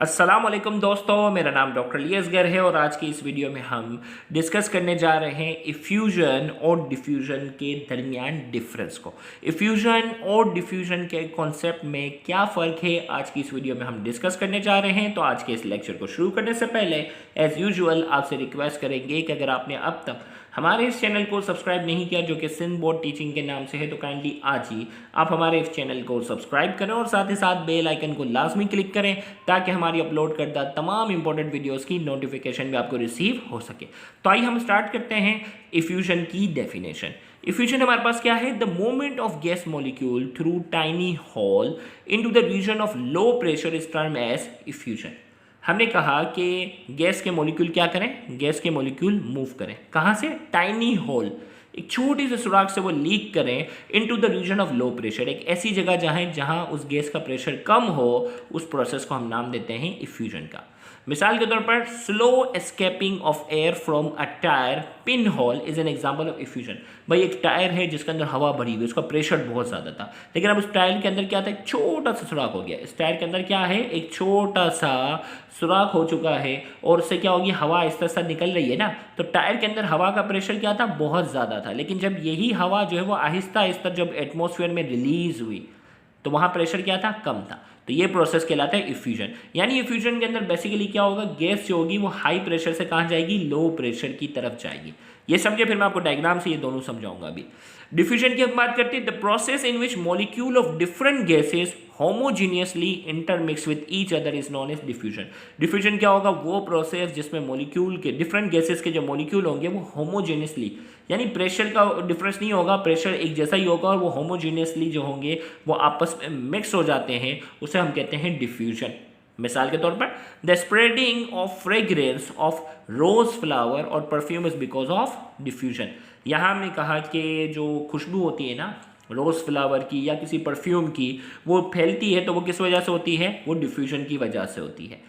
अस्सलाम वालेकुम दोस्तों, मेरा नाम डॉक्टर लियसगर है और आज की इस वीडियो में हम डिस्कस करने जा रहे हैं इफ्यूजन और डिफ्यूजन के दरमियान डिफरेंस को। इफ्यूजन और डिफ्यूजन के कॉन्सेप्ट में क्या फ़र्क है, आज की इस वीडियो में हम डिस्कस करने जा रहे हैं। तो आज के इस लेक्चर को शुरू करने से पहले एज़ यूजुअल आपसे रिक्वेस्ट करेंगे कि अगर आपने अब तक हमारे इस चैनल को सब्सक्राइब नहीं किया, जो कि सिंध बोर्ड टीचिंग के नाम से है, तो काइंडली आज ही आप हमारे इस चैनल को सब्सक्राइब करें और साथ ही साथ बेल आइकन को लाजमी क्लिक करें ताकि हमारी अपलोड करदा तमाम इंपॉर्टेंट वीडियोस की नोटिफिकेशन भी आपको रिसीव हो सके। तो आइए हम स्टार्ट करते हैं इफ्यूजन की डेफिनेशन। इफ्यूजन हमारे पास क्या है? The movement of gas molecule through tiny hole into the region of low pressure is term as effusion. हमने कहा कि गैस के मॉलिक्यूल क्या करें? गैस के मॉलिक्यूल मूव करें कहाँ से? टाइनी होल, एक छोटी सी सुराख से वो लीक करें into the region of low pressure, एक ऐसी जगह जहाँ उस गैस का प्रेशर कम हो। उस प्रोसेस को हम नाम देते हैं इफ्यूजन का। मिसाल के तौर पर slow escaping of air from a tyre pin hole is an example of effusion. भाई एक टायर है जिसके अंदर हवा भरी हुई, उसका प्रेशर बहुत ज़्यादा था, लेकिन अब उस टायर के अंदर क्या था? एक छोटा सा सुराख हो गया। इस टायर के अंदर क्या है? एक छोटा सा सुराख हो चुका है और उससे क्या होगी? हवा आहिस्ता आहिस्ता निकल रही है ना। तो टायर के अंदर हवा का प्रेशर क्या था? बहुत ज़्यादा था, लेकिन जब यही हवा जो है वो आहिस्ता आहिस्ता जब एटमॉस्फेयर में रिलीज हुई तो वहाँ प्रेशर क्या था? कम था। तो ये प्रोसेस कहलाता है इफ्यूजन। यानी इफ्यूजन के अंदर बेसिकली क्या होगा? गैस जो होगी वो हाई प्रेशर से कहाँ जाएगी? लो प्रेशर की तरफ जाएगी। ये समझे, फिर मैं आपको डायग्राम से ये दोनों समझाऊंगा अभी। डिफ्यूजन की हम बात करते हैं, the process in which molecule of different gases homogeneously intermix with each other is known as diffusion. Diffusion क्या होगा? वो प्रोसेस जिसमें मॉलिक्यूल के डिफरेंट गैसेस के जो मॉलिक्यूल होंगे वो होमोजीनियसली, यानी प्रेशर का डिफरेंस नहीं होगा, प्रेशर एक जैसा ही होगा और वो होमोजीनियसली जो होंगे वो आपस में मिक्स हो जाते हैं, उसे हम कहते हैं डिफ्यूजन। मिसाल के तौर पर the spreading of fragrance of rose flower और perfume is because of diffusion. यहाँ हमने कहा कि जो खुशबू होती है ना रोज़ फ्लावर की या किसी परफ्यूम की, वो फैलती है तो वो किस वजह से होती है? वो डिफ्यूजन की वजह से होती है।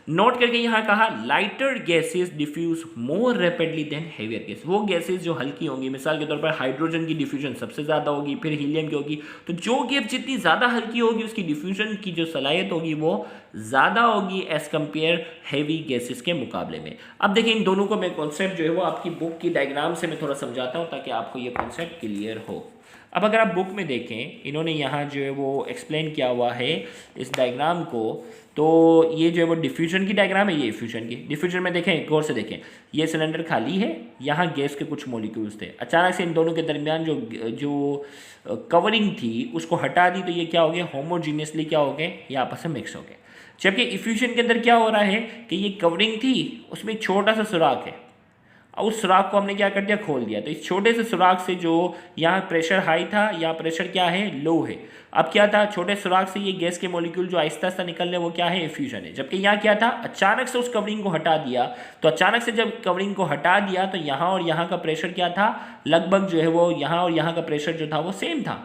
नोट करके यहाँ कहा lighter gases diffuse more rapidly than heavier gas. वो गैसेस जो हल्की होंगी, मिसाल के तौर पर हाइड्रोजन की डिफ्यूजन सबसे ज़्यादा होगी, फिर हीलियम की होगी। तो जो गैस जितनी ज़्यादा हल्की होगी उसकी डिफ्यूजन की जो सलाहियत होगी वो ज़्यादा होगी एज कम्पेयर हैवी गैसेस के मुकाबले में। अब देखिए इन दोनों को मैं कॉन्सेप्ट जो है वो आपकी बुक की डायग्राम से मैं थोड़ा समझाता हूँ ताकि आपको ये कॉन्सेप्ट क्लियर हो। अब अगर आप बुक में देखें, इन्होंने यहाँ जो है वो एक्सप्लेन किया हुआ है इस डायग्राम को। तो ये जो है वो डिफ्यूजन की डायग्राम है, ये इफ्यूजन की। डिफ्यूजन में देखें, गौर से देखें, ये सिलेंडर खाली है, यहाँ गैस के कुछ मॉलिक्यूल्स थे, अचानक से इन दोनों के दरमियान जो कवरिंग थी उसको हटा दी, तो ये क्या हो गया? होमोजीनियसली क्या हो गए? ये आपस में मिक्स हो गए। जबकि इफ्यूजन के अंदर क्या हो रहा है कि ये कवरिंग थी, उसमें एक छोटा सा सुराख है, उस सुराख को हमने क्या कर दिया? खोल दिया। तो इस छोटे से सुराख से जो यहाँ प्रेशर हाई था, यहाँ प्रेशर क्या है? लो है। अब क्या था? छोटे सुराख से ये गैस के मॉलिक्यूल जो आहिस्ता आहिस्ता निकल रहे वो क्या है? इफ्यूजन है। जबकि यहाँ क्या था? अचानक से उस कवरिंग को हटा दिया। तो अचानक से जब कवरिंग को हटा दिया तो यहाँ और यहाँ का प्रेशर क्या था? लगभग जो है वो यहाँ और यहाँ का प्रेशर जो था वो सेम था।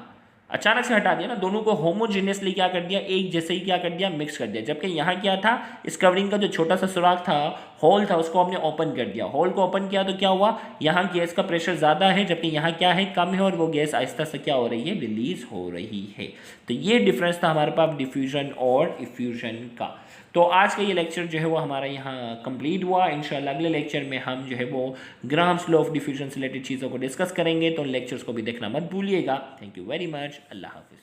अचानक से हटा दिया ना, दोनों को होमोजीनियसली क्या कर दिया? एक जैसे ही क्या कर दिया? मिक्स कर दिया। जबकि यहाँ क्या था? इस कवरिंग का जो छोटा सा सुराख था, होल था, उसको हमने ओपन कर दिया। होल को ओपन किया तो क्या हुआ? यहाँ गैस का प्रेशर ज़्यादा है, जबकि यहाँ क्या है? कम है, और वो गैस आहिस्ता से क्या हो रही है? रिलीज हो रही है। तो ये डिफरेंस था हमारे पास डिफ्यूजन और इफ्यूजन का। तो आज का ये लेक्चर जो है वो हमारा यहाँ कंप्लीट हुआ। इंशाल्लाह अगले लेक्चर में हम जो है वो ग्राम्स लॉ ऑफ डिफ्यूजन से रिलेटेड चीज़ों को डिस्कस करेंगे, तो उन लेक्चर्स को भी देखना मत भूलिएगा। Thank you very much. अल्लाह हाफिज़।